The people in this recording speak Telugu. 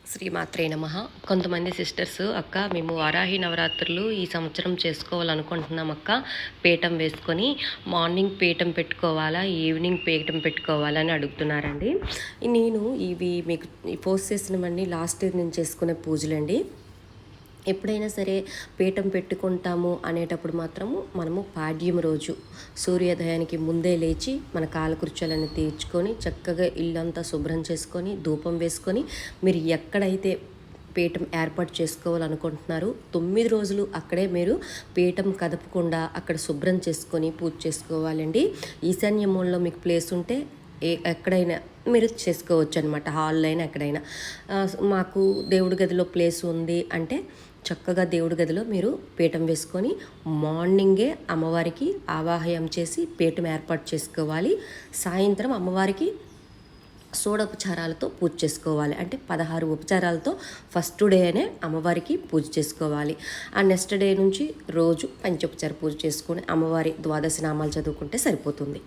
శ్రీమాత్రే నమః. కొంతమంది సిస్టర్స్ అక్క మేము వారాహి నవరాత్రులు ఈ సంవత్సరం చేసుకోవాలనుకుంటున్నాం అక్క, పీఠం వేసుకొని మార్నింగ్ పీఠం పెట్టుకోవాలా ఈవినింగ్ పీఠం పెట్టుకోవాలా అని అడుగుతున్నారండి. నేను ఇవి మీకు పోస్ట్ చేసినవన్నీ లాస్ట్ ఇయర్ నేను చేసుకునే పూజలండి. ఎప్పుడైనా సరే పీఠం పెట్టుకుంటాము అనేటప్పుడు మాత్రము మనము పాడ్యం రోజు సూర్యోదయానికి ముందే లేచి మన కాలకృత్యాలను తీర్చుకొని చక్కగా ఇల్లంతా శుభ్రం చేసుకొని ధూపం వేసుకొని మీరు ఎక్కడైతే పీఠం ఏర్పాటు చేసుకోవాలనుకుంటున్నారు 9 రోజులు అక్కడే మీరు పీఠం కదపకుండా అక్కడ శుభ్రం చేసుకొని పూజ చేసుకోవాలండి. ఈశాన్య మూలలో మీకు ప్లేస్ ఉంటే ఎక్కడైనా మీరు చేసుకోవచ్చు అనమాట, హాల్లో అయినా ఎక్కడైనా. మాకు దేవుడి గదిలో ప్లేస్ ఉంది అంటే చక్కగా దేవుడి గదిలో మీరు పీఠం వేసుకొని మార్నింగే అమ్మవారికి ఆవాహయం చేసి పీఠం ఏర్పాటు చేసుకోవాలి. సాయంత్రం అమ్మవారికి షోడోపచారాలతో పూజ చేసుకోవాలి. అంటే 16 ఉపచారాలతో ఫస్ట్ డేనే అమ్మవారికి పూజ చేసుకోవాలి. ఆ నెక్స్ట్ డే నుంచి రోజు పంచోపచార పూజ చేసుకొని అమ్మవారి ద్వాదశ నామాలు చదువుకుంటే సరిపోతుంది.